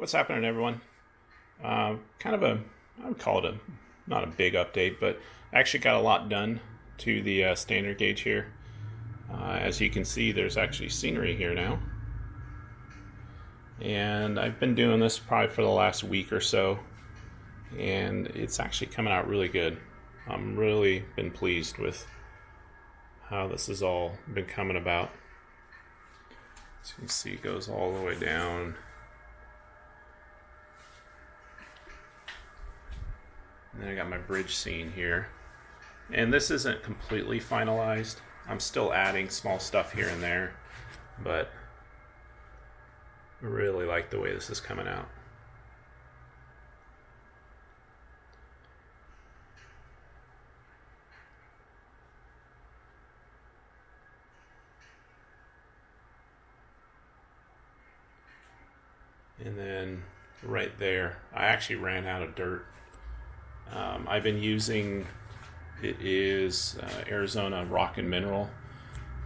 What's happening, everyone? Kind of a, I would call it not a big update, but I actually got a lot done to the standard gauge here. As you can see, there's actually scenery here now. And I've been doing this probably for the last week or so, and it's actually coming out really good. I'm really been pleased with how this has all been coming about. As you can see, it goes all the way down. And then I got my bridge scene here. And this isn't completely finalized. I'm still adding small stuff here and there, but I really like the way this is coming out. And then right there, I actually ran out of dirt. I've been using, it is Arizona Rock and Mineral,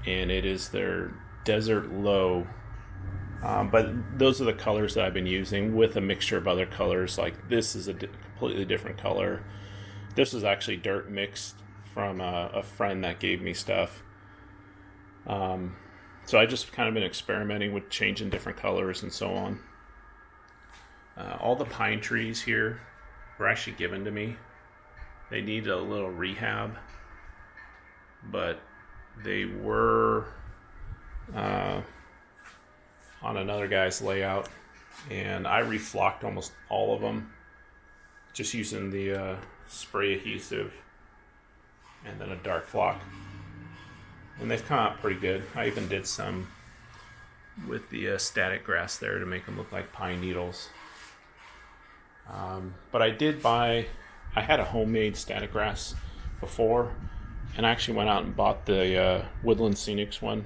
and it is their Desert Low. But those are the colors that I've been using with a mixture of other colors. Like this is a completely different color. This was actually dirt mixed from a friend that gave me stuff. So I just kind of been experimenting with changing different colors and so on. All the pine trees here were actually given to me. They need a little rehab, but they were on another guy's layout, and I reflocked almost all of them just using the spray adhesive and then a dark flock, and they've come out pretty good. I even did some with the static grass there to make them look like pine needles. But I had a homemade static grass before, and I actually went out and bought the Woodland Scenics one.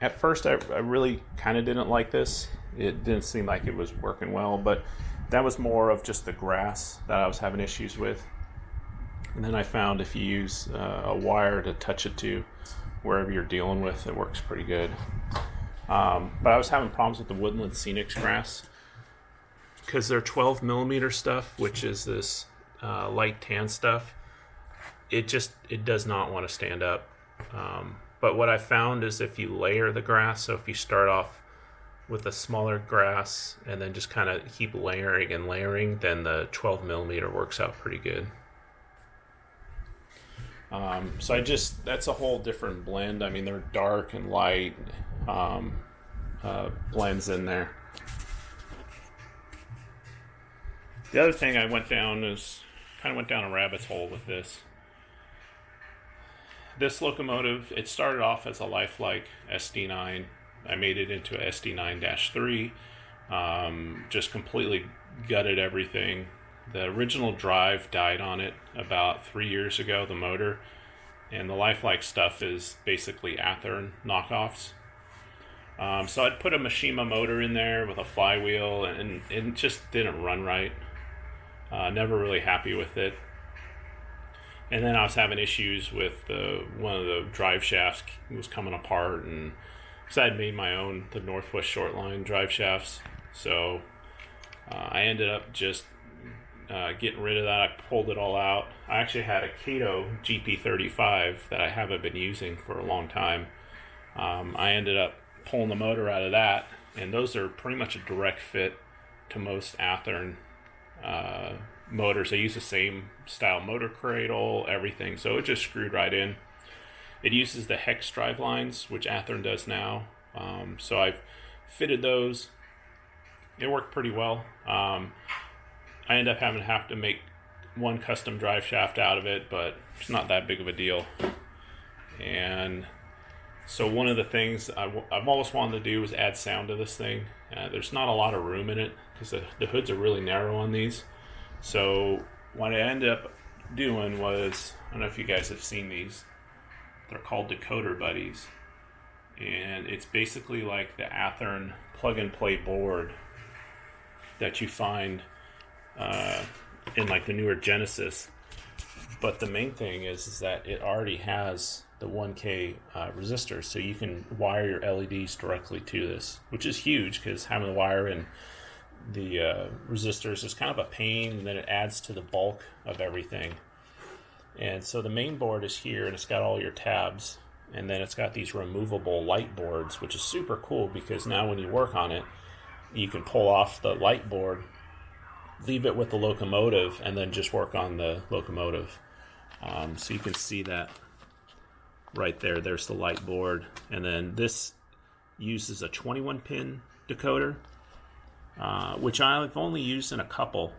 At first, I really kind of didn't like this. It didn't seem like it was working well, but that was more of just the grass that I was having issues with. And then I found if you use a wire to touch it to wherever you're dealing with, it works pretty good. But I was having problems with the Woodland Scenics grass because they're 12 millimeter stuff, which is this light tan stuff. It does not want to stand up. But what I found is if you layer the grass, so if you start off with a smaller grass and then just kind of keep layering and layering, then the 12 millimeter works out pretty good. So that's a whole different blend. I mean, they're dark and light, blends in there. The other thing I went down a rabbit's hole with this. This locomotive, it started off as a lifelike SD9. I made it into a SD9-3. Just completely gutted everything. The original drive died on it about 3 years ago, the motor. And the lifelike stuff is basically Athearn knockoffs. So I'd put a Mishima motor in there with a flywheel, and it just didn't run right. Never really happy with it. And then I was having issues with one of the drive shafts was coming apart, and so I'd made my own, the Northwest Shortline drive shafts. So I ended up just getting rid of that. I pulled it all out. I actually had a Kato GP35 that I haven't been using for a long time. I ended up pulling the motor out of that, and those are pretty much a direct fit to most Athearn motors. They use the same style motor cradle, everything, so it just screwed right in. It uses the hex drive lines, which Athearn does now. So I've fitted those. It worked pretty well. I ended up having to make one custom drive shaft out of it, but it's not that big of a deal. And so one of the things I've always wanted to do was add sound to this thing. There's not a lot of room in it because the hoods are really narrow on these. So what I ended up doing was, I don't know if you guys have seen these. They're called Decoder buddies. And it's basically like the Athearn plug-and-play board that you find in like the newer Genesis. But the main thing is that it already has the 1K resistors, so you can wire your LEDs directly to this, which is huge because having the wire in resistors is kind of a pain, and then it adds to the bulk of everything. And so the main board is here, and it's got all your tabs, and then it's got these removable light boards, which is super cool because now when you work on it, you can pull off the light board, leave it with the locomotive, and then just work on the locomotive. So you can see that right there. There's the light board, and then this uses a 21-pin decoder, which I've only used in a couple.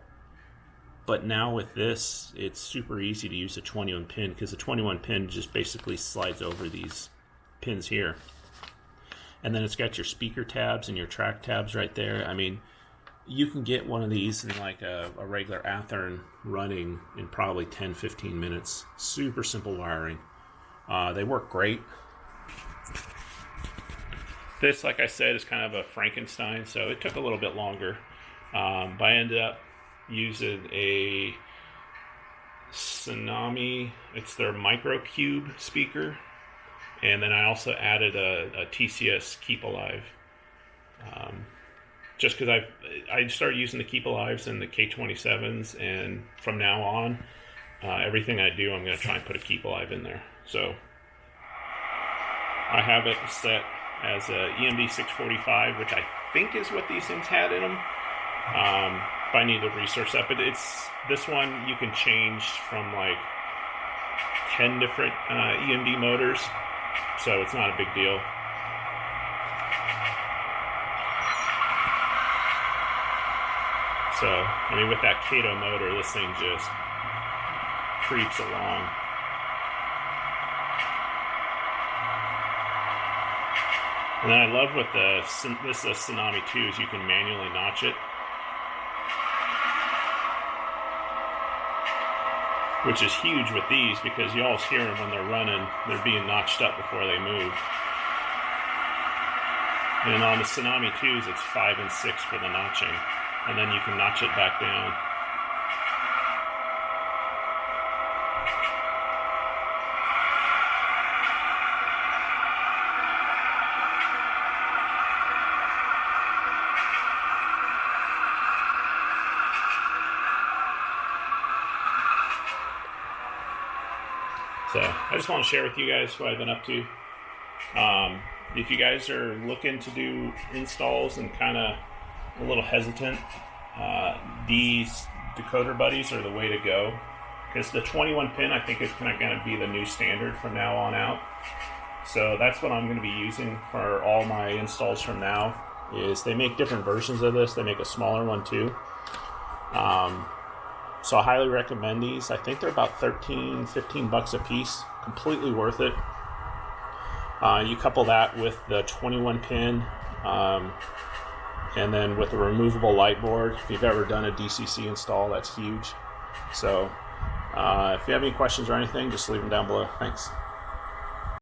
But now with this, it's super easy to use a 21 pin because the 21 pin just basically slides over these pins here. And then it's got your speaker tabs and your track tabs right there. I mean, you can get one of these in like a regular Athearn running in probably 10-15 minutes. Super simple wiring. They work great. This, like I said, is kind of a Frankenstein, so it took a little bit longer. But I ended up using a Tsunami. It's their microcube speaker, and then I also added a TCS Keep Alive, just because I started using the Keep Alives and the K27s, and from now on, everything I do, I'm going to try and put a Keep Alive in there. So I have it set as a EMD 645, which I think is what these things had in them. But I need to research that. But it's this one you can change from like 10 different EMD motors, so it's not a big deal. So, I mean, with that Kato motor, this thing just creeps along. And then I love with this is a Tsunami 2 is you can manually notch it, which is huge with these because you always hear them when they're running. They're being notched up before they move. And on the Tsunami 2s, it's 5 and 6 for the notching. And then you can notch it back down. So I just want to share with you guys what I've been up to. If you guys are looking to do installs and kind of a little hesitant, these decoder buddies are the way to go. Because the 21 pin I think is kind of going to be the new standard from now on out. So that's what I'm going to be using for all my installs from now. Is they make different versions of this. They make a smaller one too. So I highly recommend these. I think they're about $15 a piece. Completely worth it. You couple that with the 21 pin, and then with the removable light board. If you've ever done a DCC install, that's huge. So if you have any questions or anything, just leave them down below. Thanks.